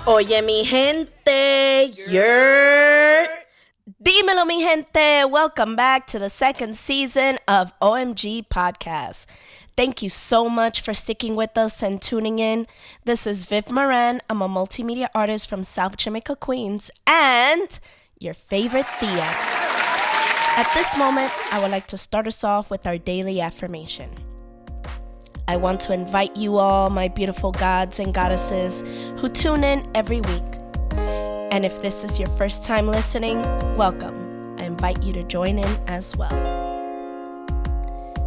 Oye, mi gente, you're... Dímelo, mi gente. Welcome back to the second season of OMG Podcast. Thank you so much for sticking with us and tuning in. This is Viv Moran. I'm a multimedia artist from South Jamaica, Queens, and your favorite Thea. At this moment, I would like to start us off with our daily affirmation. I want to invite you all, my beautiful gods and goddesses, who tune in every week. And if this is your first time listening, welcome. I invite you to join in as well.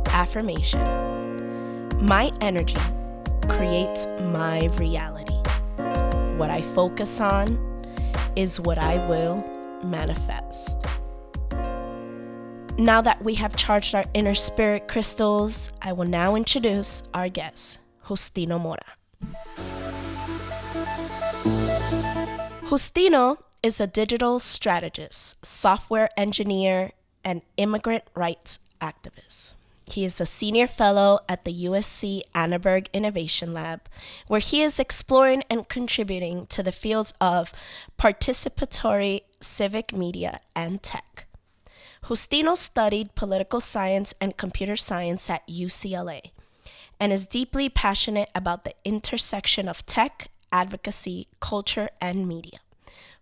Affirmation. My energy creates my reality. What I focus on is what I will manifest. Now that we have charged our inner spirit crystals, I will now introduce our guest, Justino Mora. Justino is a digital strategist, software engineer, and immigrant rights activist. He is a senior fellow at the USC Annenberg Innovation Lab, where he is exploring and contributing to the fields of participatory civic media and tech. Justino studied political science and computer science at UCLA and is deeply passionate about the intersection of tech, advocacy, culture, and media.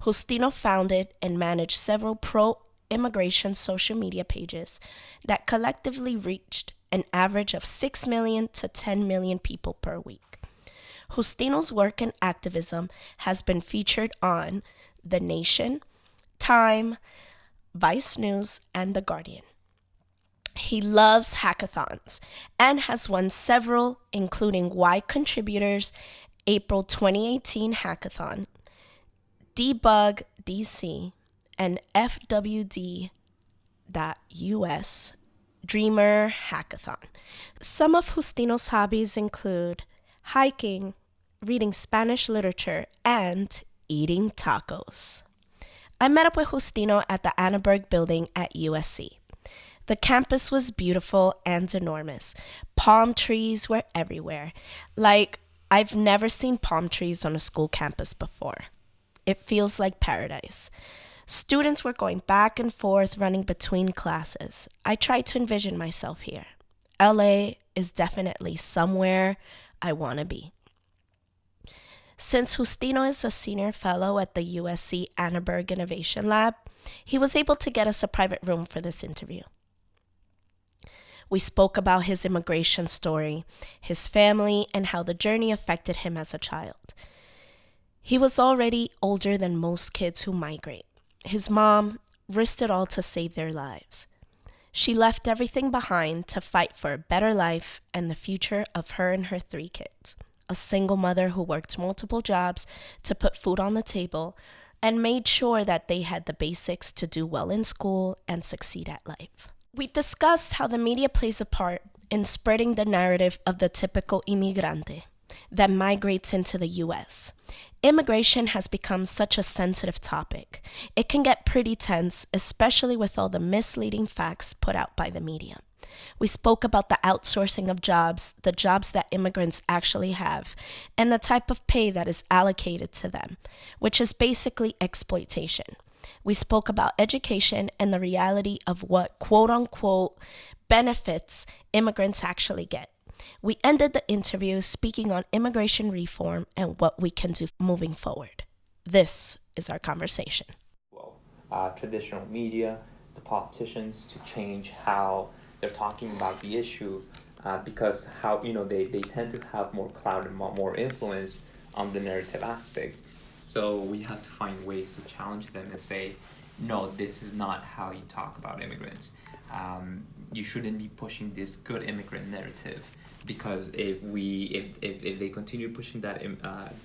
Justino founded and managed several pro-immigration social media pages that collectively reached an average of 6 million to 10 million people per week. Justino's work and activism has been featured on The Nation, Time, Vice News, and The Guardian. He loves hackathons and has won several, including Y Contributors April 2018 Hackathon, Debug DC, and FWD.US Dreamer Hackathon. Some of Justino's hobbies include hiking, reading Spanish literature, and eating tacos. I met up with Justino at the Annenberg building at USC. The campus was beautiful and enormous. Palm trees were everywhere. Like, I've never seen palm trees on a school campus before. It feels like paradise. Students were going back and forth, running between classes. I tried to envision myself here. LA is definitely somewhere I want to be. Since Justino is a senior fellow at the USC Annenberg Innovation Lab, he was able to get us a private room for this interview. We spoke about his immigration story, his family, and how the journey affected him as a child. He was already older than most kids who migrate. His mom risked it all to save their lives. She left everything behind to fight for a better life and the future of her and her 3 kids. A single mother who worked multiple jobs to put food on the table and made sure that they had the basics to do well in school and succeed at life. We discussed how the media plays a part in spreading the narrative of the typical immigrante that migrates into the U.S. Immigration has become such a sensitive topic. It can get pretty tense, especially with all the misleading facts put out by the media. We spoke about the outsourcing of jobs, the jobs that immigrants actually have, and the type of pay that is allocated to them, which is basically exploitation. We spoke about education and the reality of what quote-unquote benefits immigrants actually get. We ended the interview speaking on immigration reform and what we can do moving forward. This is our conversation. Traditional media, the politicians, to change how they're talking about the issue, because how they tend to have more clout and more influence on the narrative aspect. So we have to find ways to challenge them and say, no, this is not how you talk about immigrants. You shouldn't be pushing this good immigrant narrative, because if they continue pushing that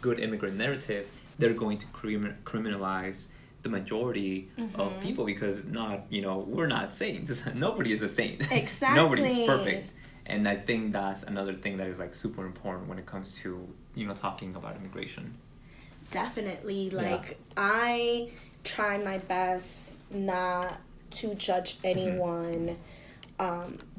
good immigrant narrative, they're going to criminalize the majority of people, because we're not saints. Nobody is a saint. Exactly. Nobody's perfect. And I think that's another thing that is like super important when it comes to talking about immigration. Definitely. I try my best not to judge anyone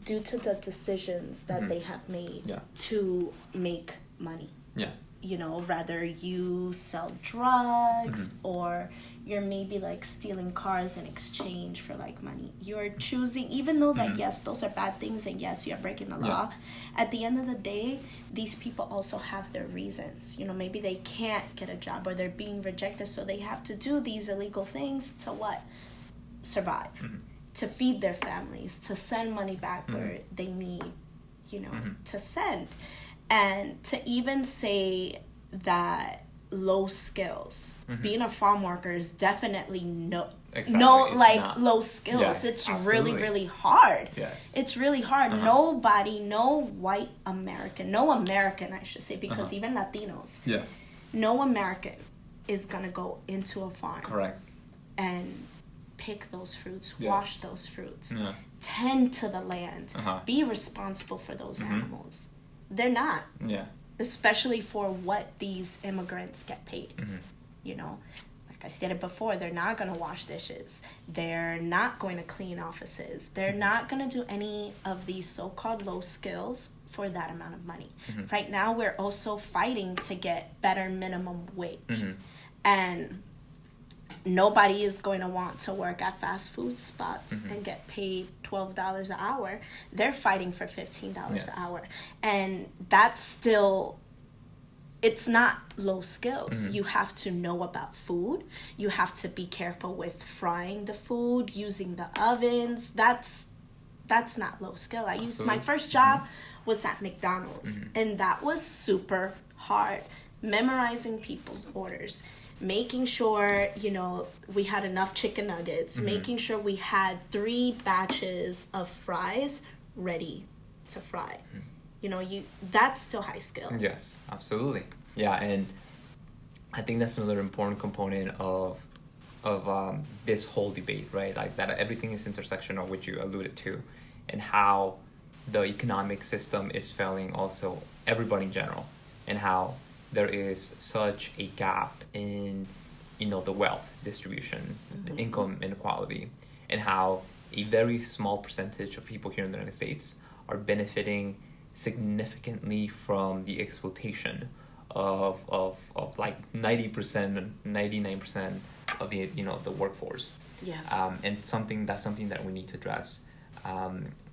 due to the decisions that they have made to make money. Yeah. rather you sell drugs or you're maybe like stealing cars in exchange for like money. You're choosing, even though that yes, those are bad things and yes, you're breaking the law. At the end of the day, these people also have their reasons. Maybe they can't get a job or they're being rejected, so they have to do these illegal things to what? Survive, to feed their families, to send money back where they need, to send. And to even say that low skills, being a farm worker is definitely low skills. Yes, it's absolutely. really, really hard. Yes. It's really hard. Nobody, no white American, no American, I should say, because even Latinos, no American is going to go into a farm. Correct. And pick those fruits, wash those fruits, tend to the land, be responsible for those animals. They're not. Yeah. Especially for what these immigrants get paid. Like I stated before, they're not going to wash dishes. They're not going to clean offices. They're not going to do any of these so-called low skills for that amount of money. Right now, we're also fighting to get better minimum wage. And nobody is going to want to work at fast food spots and get paid $12 an hour. They're fighting for $15 an hour. And that's still, it's not low skills. You have to know about food. You have to be careful with frying the food, using the ovens. That's not low skill. My first job was at McDonald's, and that was super hard. Memorizing people's orders, making sure, we had enough chicken nuggets, making sure we had 3 batches of fries ready to fry. That's still high skill. Yes, absolutely. Yeah, and I think that's another important component of this whole debate, right? Like that everything is intersectional, which you alluded to, and how the economic system is failing also everybody in general, and how there is such a gap in, the wealth distribution, the income inequality, and how a very small percentage of people here in the United States are benefiting significantly from the exploitation of like 90%, 99% of the, the workforce. Yes. And that's something that we need to address.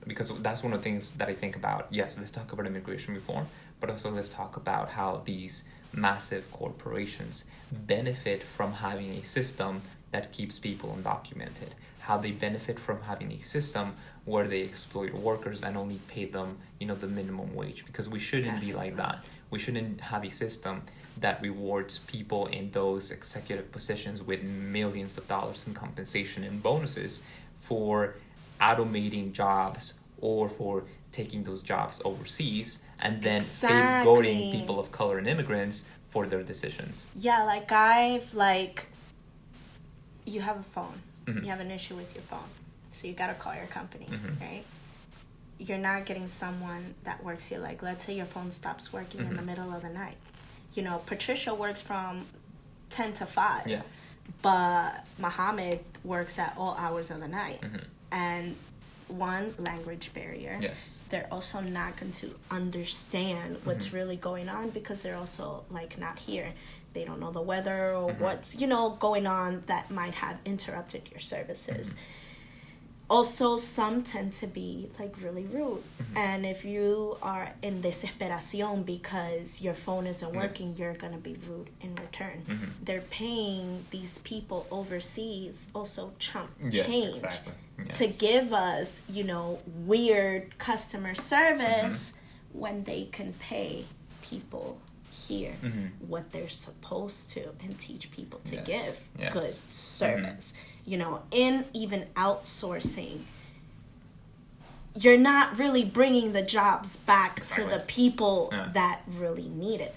Because that's one of the things that I think about. Yes, let's talk about immigration reform, but also let's talk about how these massive corporations benefit from having a system that keeps people undocumented, how they benefit from having a system where they exploit workers and only pay them, the minimum wage, because we shouldn't be like that. We shouldn't have a system that rewards people in those executive positions with millions of dollars in compensation and bonuses for automating jobs or for taking those jobs overseas and then scapegoating people of color and immigrants for their decisions. Yeah, you have a phone. You have an issue with your phone. So you got to call your company, right? You're not getting someone that works here. Like, let's say your phone stops working in the middle of the night. Patricia works from 10 to 5. Yeah. But Mohammed works at all hours of the night. And one, language barrier. Yes. They're also not going to understand what's really going on because they're also not here. They don't know the weather or what's going on that might have interrupted your services. Also, some tend to be really rude. And if you are in desesperación because your phone isn't working, you're going to be rude in return. They're paying these people overseas also chump change. Exactly. To give us, weird customer service when they can pay people here what they're supposed to and teach people to give good service. In even outsourcing, you're not really bringing the jobs back to the people that really need it.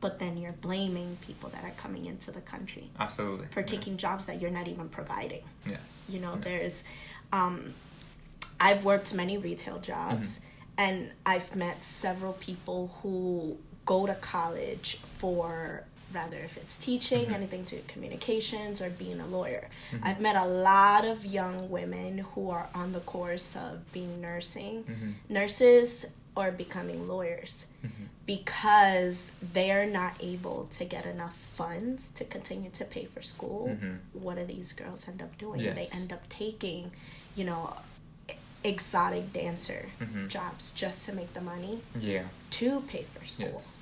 But then you're blaming people that are coming into the country. Absolutely. For taking jobs that you're not even providing. Yes. There's, I've worked many retail jobs and I've met several people who go to college for, rather if it's teaching, anything to communications or being a lawyer. I've met a lot of young women who are on the course of being nursing. Nurses or becoming lawyers because they're not able to get enough funds to continue to pay for school. What do these girls end up doing? Yes. They end up taking, exotic dancer jobs just to make the money to pay for school. Yes.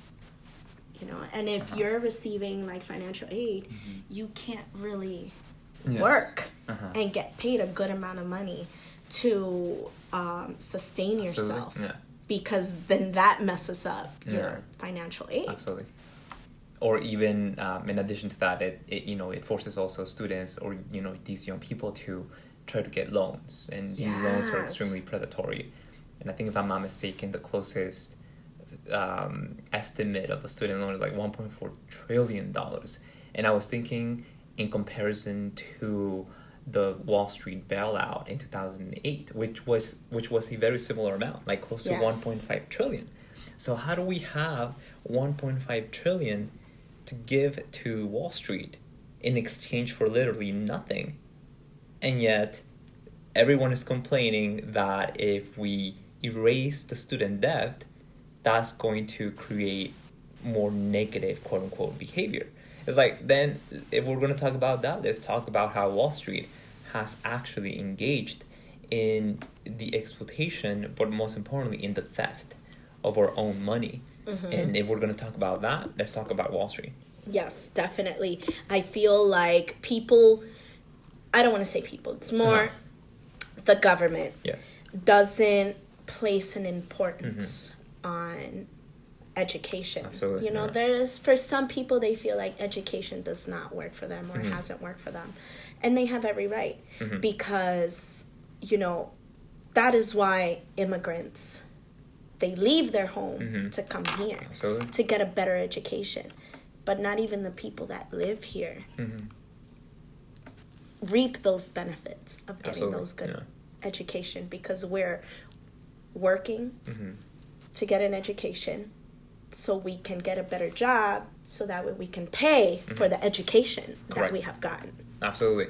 And if you're receiving like financial aid, you can't really Yes. work and get paid a good amount of money to sustain yourself. Absolutely. Yeah. Because then that messes up your financial aid. Absolutely. Or even in addition to that, it forces also students or these young people to try to get loans, and these loans are extremely predatory. And I think if I'm not mistaken, the closest estimate of a student loan is like $1.4 trillion. And I was thinking in comparison to the Wall Street bailout in 2008, which was a very similar amount, like close to 1.5 trillion. So how do we have 1.5 trillion to give to Wall Street in exchange for literally nothing? And yet everyone is complaining that if we erase the student debt, that's going to create more negative quote unquote behavior. It's like, then if we're going to talk about that, let's talk about how Wall Street has actually engaged in the exploitation, but most importantly in the theft of our own money. And if we're going to talk about that, let's talk about Wall Street. Yes, definitely. I feel like people, I don't want to say people, it's more the government doesn't place an importance on education. Absolutely. There's, for some people, they feel like education does not work for them or hasn't worked for them. And they have every right because, that is why immigrants, they leave their home to come here to get a better education. But not even the people that live here reap those benefits of getting those good education, because we're working to get an education so we can get a better job, so that way we can pay for the education that we have gotten. Absolutely.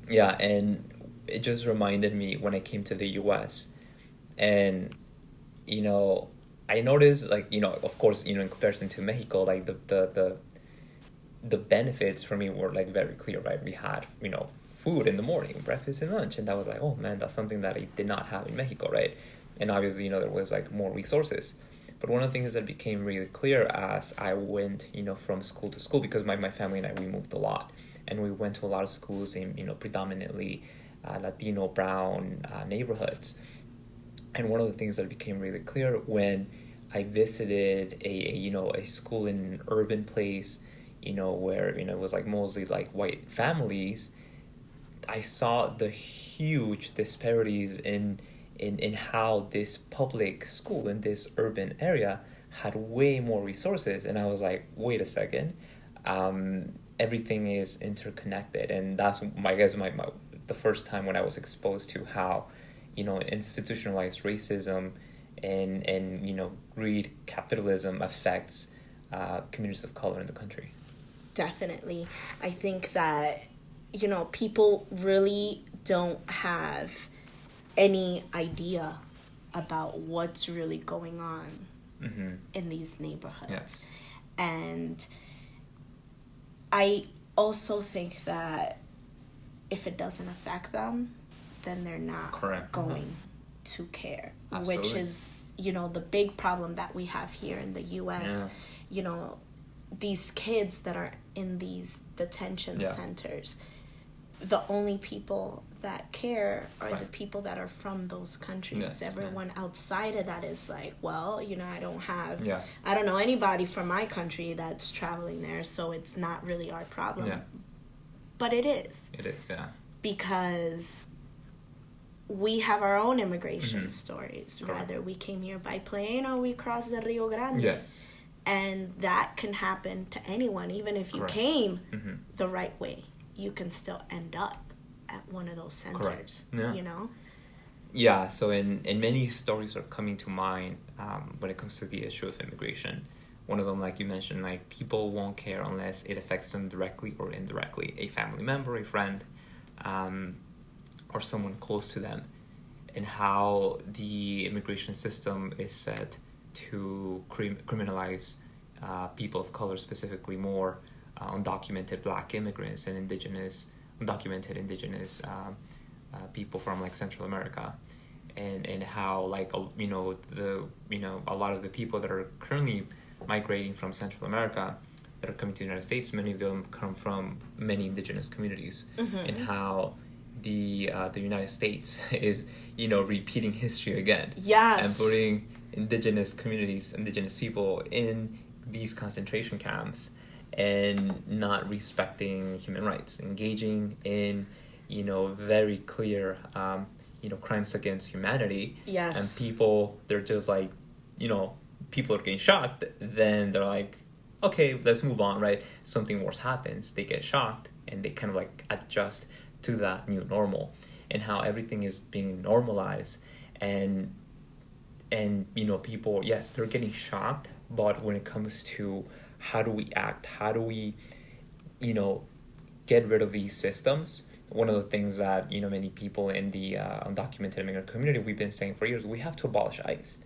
Yeah, and it just reminded me when I came to the US, and I noticed, like, of course, in comparison to Mexico, like the benefits for me were like very clear, right? We had, food in the morning, breakfast and lunch, and that was like, oh man, that's something that I did not have in Mexico, right? And obviously, there was like more resources. But one of the things that became really clear as I went, from school to school, because my family and I, we moved a lot, and we went to a lot of schools in, predominantly Latino, brown neighborhoods. And one of the things that became really clear when I visited a school in an urban place, where, it was like mostly like white families, I saw the huge disparities in how this public school in this urban area had way more resources. And I was like, wait a second, everything is interconnected. And that's, I guess, the first time when I was exposed to how, institutionalized racism and greed capitalism affects communities of color in the country. Definitely. I think that, people really don't have any idea about what's really going on in these neighborhoods. Yes. And I also think that if it doesn't affect them, then they're not going to care. Absolutely. Which is, the big problem that we have here in the U.S. These kids that are in these detention centers, the only people that care are the people that are from those countries. Yes. Everyone outside of that is like, well, I don't know anybody from my country that's traveling there, so it's not really our problem. Yeah. But it is. It is, yeah. Because we have our own immigration stories. Whether we came here by plane or we crossed the Rio Grande. Yes. And that can happen to anyone. Even if you came the right way, you can still end up at one of those centers. Yeah. Yeah, so in many stories are coming to mind when it comes to the issue of immigration. One of them, like you mentioned, like people won't care unless it affects them directly or indirectly. A family member, a friend, or someone close to them. and how the immigration system is set to criminalize people of color, specifically more undocumented Black immigrants and undocumented indigenous people from like Central America, and how like a lot of the people that are currently migrating from Central America that are coming to the United States, many of them come from many indigenous communities, and how the United States is repeating history again, and putting indigenous communities, indigenous people in these concentration camps, and not respecting human rights, engaging in very clear crimes against humanity. And people, they're just like, people are getting shocked, then they're like, okay, let's move on, right? Something worse happens, they get shocked, and they kind of like adjust to that new normal, and how everything is being normalized, and people, yes, they're getting shocked, but when it comes to how do we act, how do we get rid of these systems, one of the things that many people in the undocumented immigrant community, we've been saying for years, we have to abolish ICE.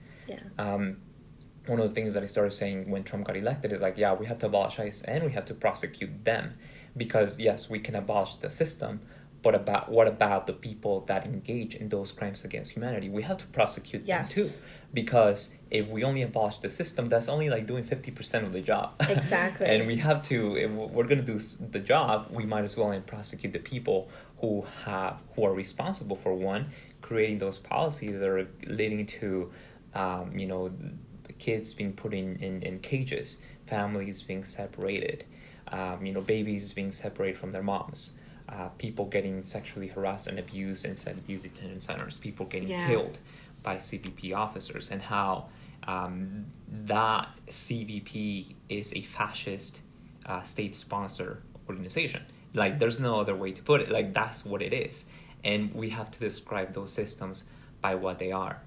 One of the things that I started saying when Trump got elected is like, we have to abolish ICE, and we have to prosecute them, because yes, we can abolish the system, but what about the people that engage in those crimes against humanity? We have to prosecute them too, because if we only abolish the system, that's only like doing 50% of the job. Exactly. And we have to, if we're going to do the job, we might as well prosecute the people who are responsible for, one, creating those policies that are leading to kids being put in cages, families being separated, babies being separated from their moms, people getting sexually harassed and abused inside these detention centers, people getting killed by CBP officers, and how that CBP is a fascist state-sponsored organization. Like, there's no other way to put it. Like, that's what it is. And we have to describe those systems by what they are.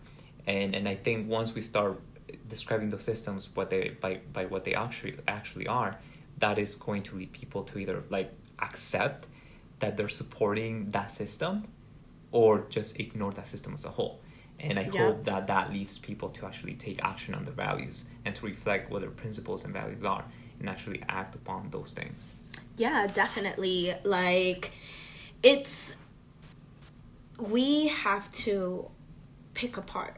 And I think once we start describing those systems by what they actually are, that is going to lead people to either like accept that they're supporting that system, or just ignore that system as a whole. And I hope that leads people to actually take action on their values, and to reflect what their principles and values are, and actually act upon those things. Yeah, definitely. Like, we have to pick apart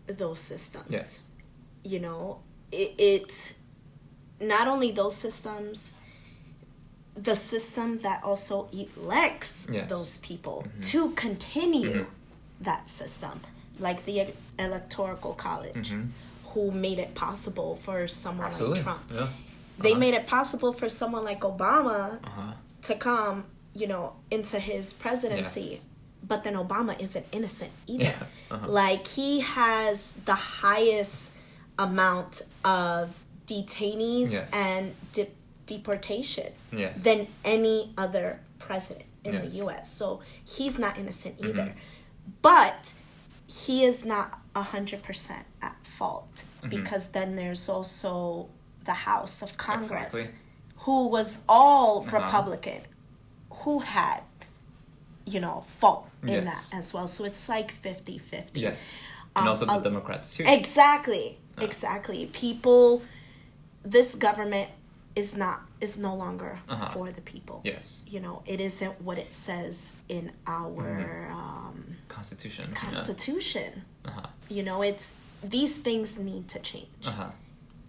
those systems. Yes. It's not only those systems, the system that also elects those people to continue that system, like the Electoral College, who made it possible for someone like Trump. They made it possible for someone like Obama to come, into his presidency. But then Obama isn't innocent either. Like, he has the highest amount of detainees and deportation than any other president in the U.S. So he's not innocent either. But he is not 100% at fault, because then there's also the House of Congress, who was all Republican, who had fault in that as well. So it's like 50-50. Yes. And also the Democrats too. Exactly. People, this government is no longer for the people. Yes. It isn't what it says in our Constitution. It's, these things need to change.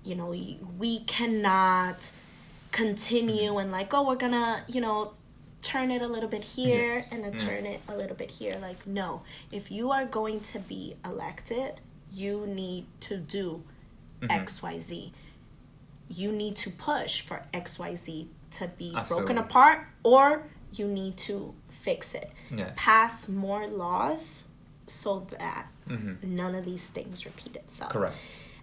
We cannot continue and like, we're gonna, turn it a little bit here and turn it a little bit here. Like, no, if you are going to be elected, you need to do XYZ. You need to push for XYZ to be broken apart, or you need to fix it. Pass more laws so that none of these things repeat itself. Correct.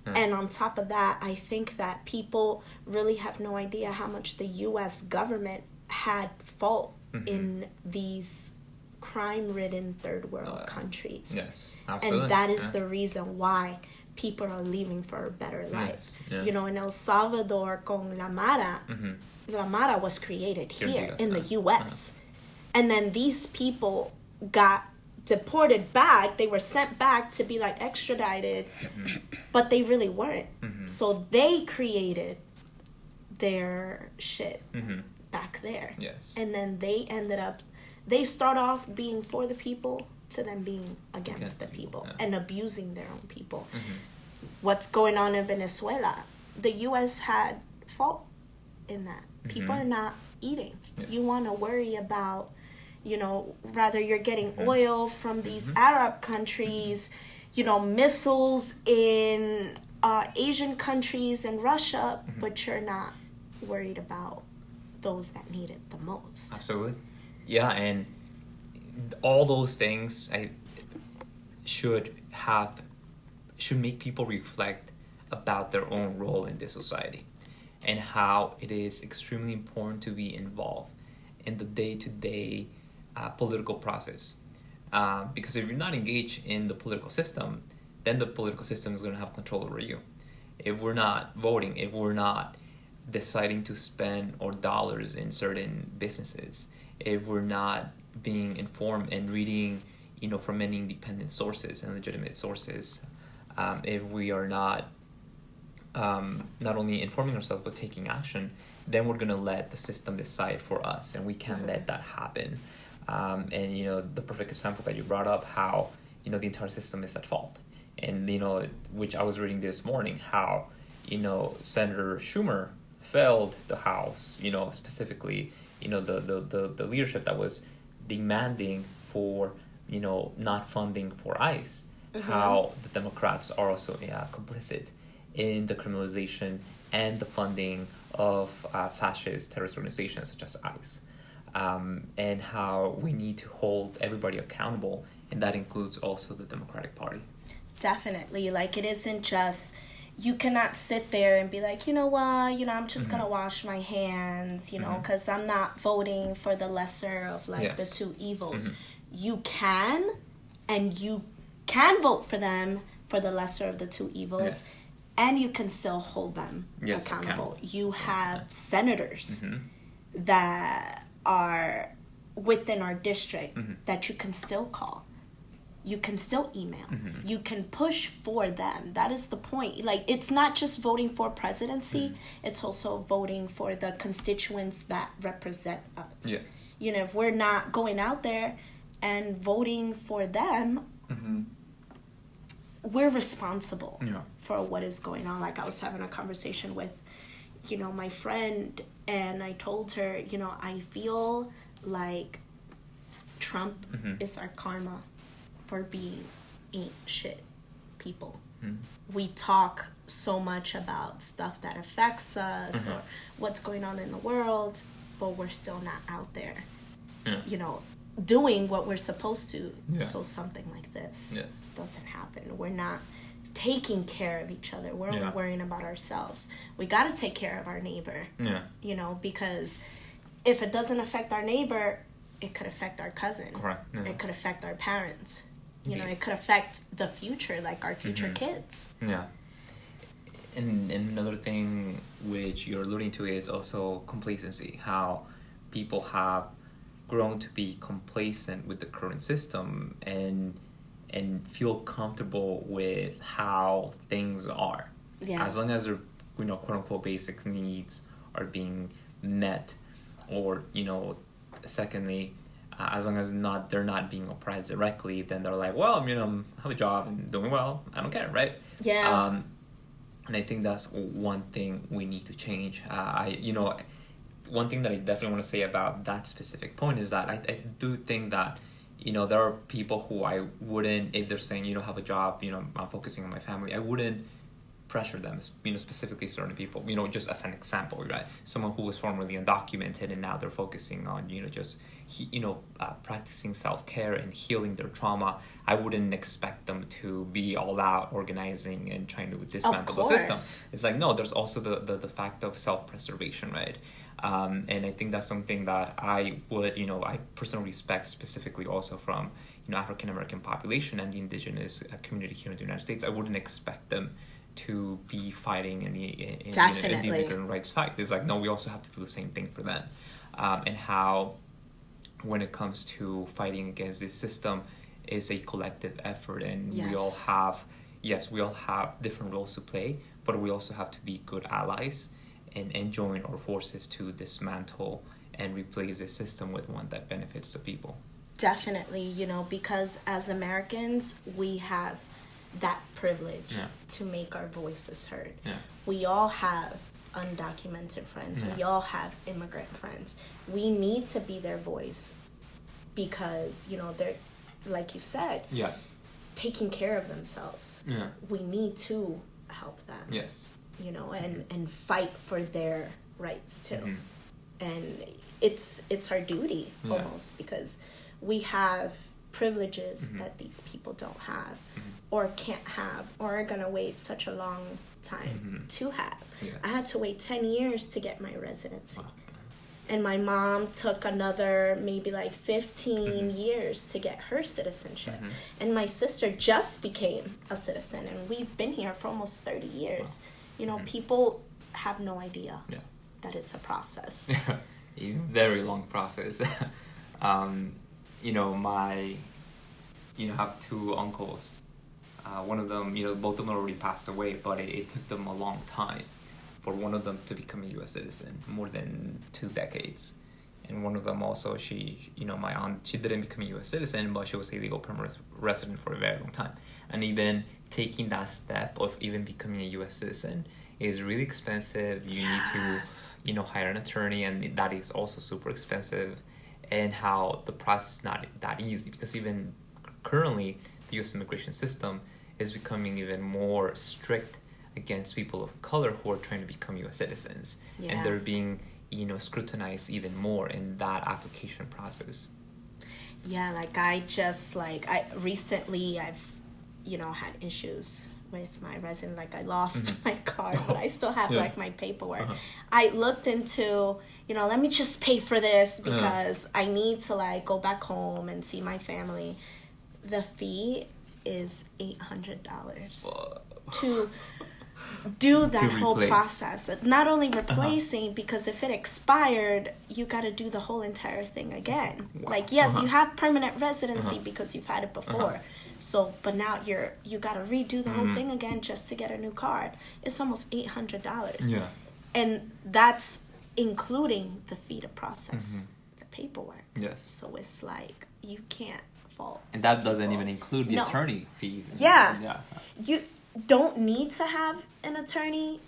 And on top of that, I think that people really have no idea how much the U.S. government had fault in these crime-ridden third world countries. Yes, absolutely. And that is the reason why people are leaving for a better life. In El Salvador, con La Mara, La Mara was created here in the U.S. And then these people got deported back. They were sent back to be like extradited, but they really weren't. So they created their shit back there. Yes. And then they start off being for the people to then being against the people and abusing their own people. What's going on in Venezuela? The U.S. had fault in that. People are not eating. Yes. You want to worry about, rather you're getting oil from these Arab countries, missiles in Asian countries and Russia, but you're not worried about those that need it the most. Absolutely. Yeah, and all those things should make people reflect about their own role in this society and how it is extremely important to be involved in the day-to-day political process. Because if you're not engaged in the political system, then the political system is going to have control over you. If we're not voting, if we're not deciding to spend our dollars in certain businesses, if we're not being informed and reading, from many independent sources and legitimate sources, if we are not only informing ourselves but taking action, then we're gonna let the system decide for us, and we can't let that happen. And the perfect example that you brought up, how the entire system is at fault, and which I was reading this morning, how Senator Schumer failed the House, specifically the leadership that was demanding for not funding for ICE, how the Democrats are also complicit in the criminalization and the funding of fascist terrorist organizations such as ICE, and how we need to hold everybody accountable, and that includes also the Democratic Party. Definitely. Like, it isn't just, you cannot sit there and be like, I'm just going to wash my hands, because I'm not voting for the lesser of the two evils. You can, and you can vote for them for the lesser of the two evils, and you can still hold them accountable. You have senators that are within our district that you can still call. You can still email. You can push for them. That is the point. Like, it's not just voting for presidency. It's also voting for the constituents that represent us. Yes. If we're not going out there and voting for them, we're responsible for what is going on. Like, I was having a conversation with, my friend, and I told her, I feel like Trump is our karma for being ain't shit people. We talk so much about stuff that affects us or what's going on in the world, but we're still not out there, doing what we're supposed to. So something like this doesn't happen. We're not taking care of each other. We're only worrying about ourselves. We got to take care of our neighbor, because if it doesn't affect our neighbor, it could affect our cousin. Correct. It could affect our parents. It could affect the future, like our future kids. Yeah. And another thing which you're alluding to is also complacency, how people have grown to be complacent with the current system and feel comfortable with how things are. Yeah. As long as their, quote unquote basic needs are being met, or, secondly, as long as they're not being oppressed directly, then they're like, well, I have a job and doing well. I don't care, right? Yeah. And I think that's one thing we need to change. One thing that I definitely want to say about that specific point is that I do think that, there are people who I wouldn't, if they're saying, have a job, I'm focusing on my family, I wouldn't pressure them, specifically certain people, just as an example, right? Someone who was formerly undocumented and now they're focusing on, practicing self-care and healing their trauma. I wouldn't expect them to be all out organizing and trying to dismantle the system. It's like, no, there's also the fact of self-preservation, right? And I think that's something that I would, I personally respect specifically also from, African-American population and the indigenous community here in the United States. I wouldn't expect them to be fighting in the immigrant rights fight. It's like, no, we also have to do the same thing for them. And how, when it comes to fighting against this system, is a collective effort, and Yes. we all have different roles to play, but we also have to be good allies and join our forces to dismantle and replace a system with one that benefits the people. Definitely, because as Americans, we have that privilege to make our voices heard. Yeah. We all have undocumented friends. Yeah. We all have immigrant friends. We need to be their voice because, they're, like you said, taking care of themselves. Yeah. We need to help them. Yes. And fight for their rights too. Mm-hmm. And it's our duty almost, because we have privileges that these people don't have or can't have or are going to wait such a long time to have. Yes. I had to wait 10 years to get my residency. Wow. And my mom took another maybe like 15 years to get her citizenship. And my sister just became a citizen, and we've been here for almost 30 years. People have no idea that it's a process. A very long process. I have two uncles. One of them, both of them already passed away, but it took them a long time for one of them to become a U.S. citizen, more than 2 decades. And one of them also, my aunt, she didn't become a U.S. citizen, but she was a legal permanent resident for a very long time. And even taking that step of even becoming a U.S. citizen is really expensive. You need to, hire an attorney, and that is also super expensive. And how the process is not that easy, because even currently, the U.S. immigration system is becoming even more strict against people of color who are trying to become U.S. citizens. Yeah. And they're being, scrutinized even more in that application process. Yeah, recently I've, had issues with my resident. I lost my card, but I still have my paperwork. I looked into, let me just pay for this because I need to go back home and see my family. The fee is $800 to do that whole process. Not only replacing, because if it expired, you got to do the whole entire thing again. Wow. Yes, you have permanent residency because you've had it before. So, but now you got to redo the whole thing again just to get a new card. It's almost $800. Yeah. And that's including the fee to process the paperwork. Yes. So it's you can't fault. And that doesn't people. even include the attorney fees. Yeah. You don't need to have an attorney,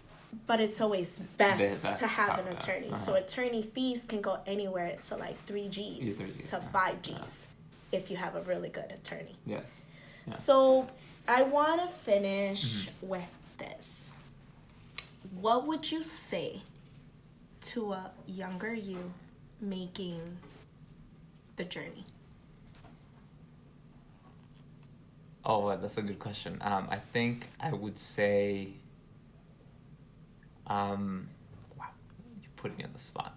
but it's always best to have an attorney. So attorney fees can go anywhere to 3 G's to 5 G's if you have a really good attorney. Yes. Yeah. So I want to finish with this. What would you say to a younger you making the journey? Oh, well, that's a good question. I think I would say, wow, you put me on the spot.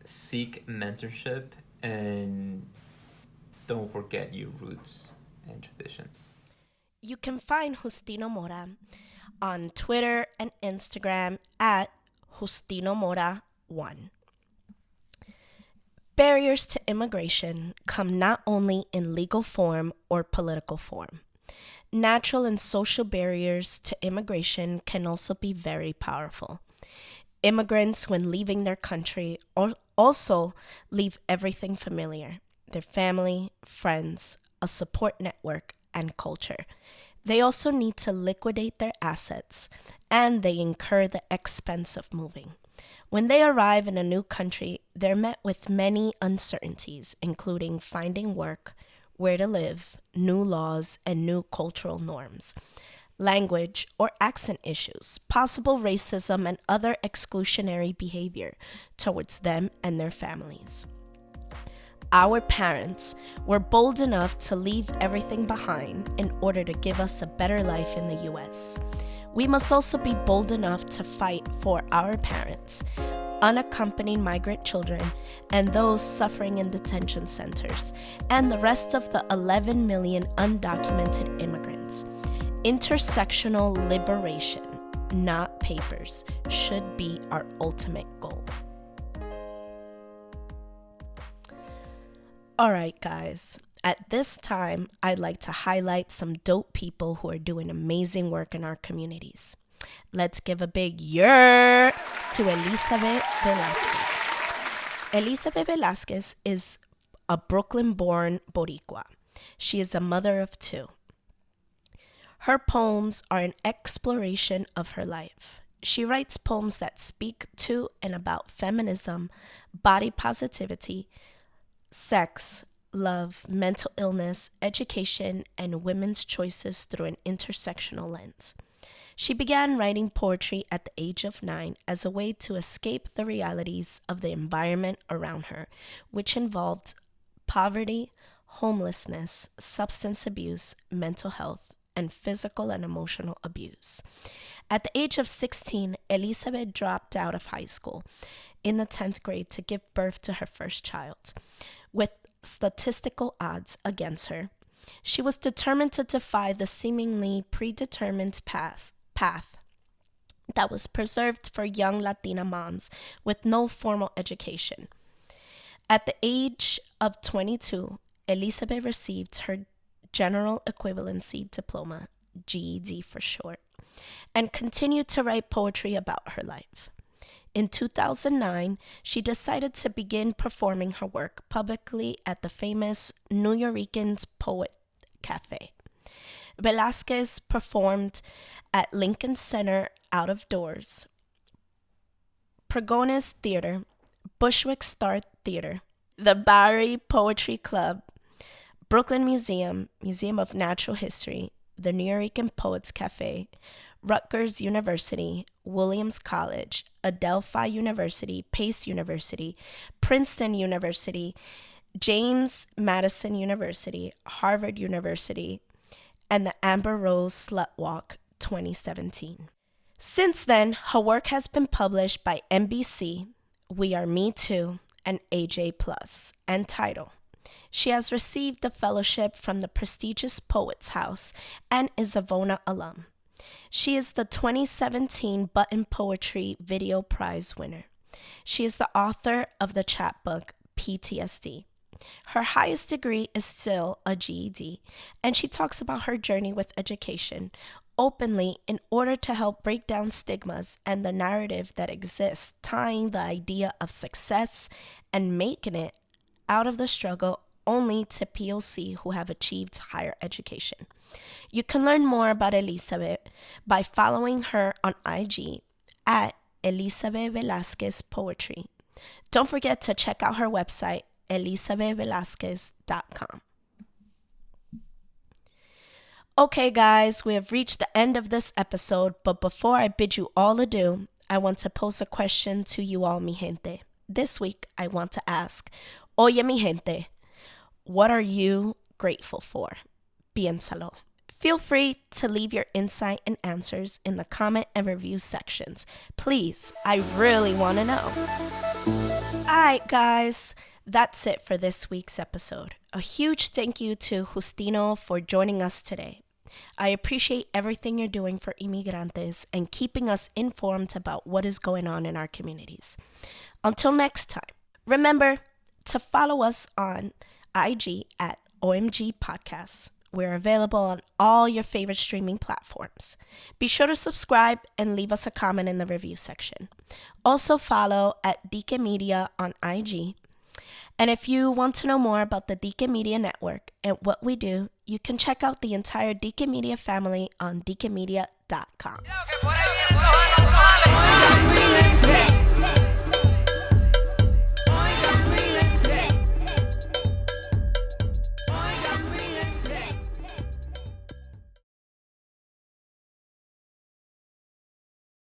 Seek mentorship and don't forget your roots and traditions. You can find Justino Mora on Twitter and Instagram at Justino Mora 1. Barriers to immigration come not only in legal form or political form. Natural and social barriers to immigration can also be very powerful. Immigrants, when leaving their country, also leave everything familiar: their family, friends, a support network, and culture. They also need to liquidate their assets, and they incur the expense of moving. When they arrive in a new country, they're met with many uncertainties, including finding work, where to live, new laws, and new cultural norms, language or accent issues, possible racism, and other exclusionary behavior towards them and their families. Our parents were bold enough to leave everything behind in order to give us a better life in the U.S. We must also be bold enough to fight for our parents, unaccompanied migrant children, and those suffering in detention centers, and the rest of the 11 million undocumented immigrants. Intersectional liberation, not papers, should be our ultimate goal. All right, guys. At this time, I'd like to highlight some dope people who are doing amazing work in our communities. Let's give a big yer to Elizabeth Velasquez. Elizabeth Velasquez is a Brooklyn-born Boricua. She is a mother of two. Her poems are an exploration of her life. She writes poems that speak to and about feminism, body positivity, sex, love, mental illness, education, and women's choices through an intersectional lens. She began writing poetry at the age of 9 as a way to escape the realities of the environment around her, which involved poverty, homelessness, substance abuse, mental health, and physical and emotional abuse. At the age of 16, Elizabeth dropped out of high school in the 10th grade to give birth to her first child. With statistical odds against her, she was determined to defy the seemingly predetermined path that was preserved for young Latina moms with no formal education. At the age of 22, Elizabeth received her General Equivalency Diploma, GED for short, and continued to write poetry about her life. In 2009, she decided to begin performing her work publicly at the famous Nuyorican's Poet Cafe. Velasquez performed at Lincoln Center out of doors, Pregones Theater, Bushwick Star Theater, the Bowery Poetry Club, Brooklyn Museum, Museum of Natural History, the Nuyorican Poets Cafe, Rutgers University, Williams College, Adelphi University, Pace University, Princeton University, James Madison University, Harvard University, and the Amber Rose Slut Walk 2017. Since then, her work has been published by NBC, We Are Me Too, and AJ Plus, and Tidal. She has received the fellowship from the prestigious Poets House and is a Vona alum. She is the 2017 Button Poetry Video Prize winner. She is the author of the chapbook PTSD. Her highest degree is still a GED, and she talks about her journey with education openly in order to help break down stigmas and the narrative that exists, tying the idea of success and making it out of the struggle only to POC who have achieved higher education. You can learn more about Elizabeth by following her on IG at Elizabeth Velasquez Poetry. Don't forget to check out her website, elizabethvelasquez.com. Okay, guys, we have reached the end of this episode, but before I bid you all adieu, I want to pose a question to you all, mi gente. This week, I want to ask, Oye, mi gente, what are you grateful for? Piénsalo. Feel free to leave your insight and answers in the comment and review sections. Please, I really want to know. Alright, guys, that's it for this week's episode. A huge thank you to Justino for joining us today. I appreciate everything you're doing for immigrantes and keeping us informed about what is going on in our communities. Until next time, remember to follow us on IG at OMG Podcasts. We're available on all your favorite streaming platforms. Be sure to subscribe and leave us a comment in the review section. Also follow at Deacon Media on IG. And if you want to know more about the Deacon Media Network and what we do, you can check out the entire Deacon Media family on deaconmedia.com.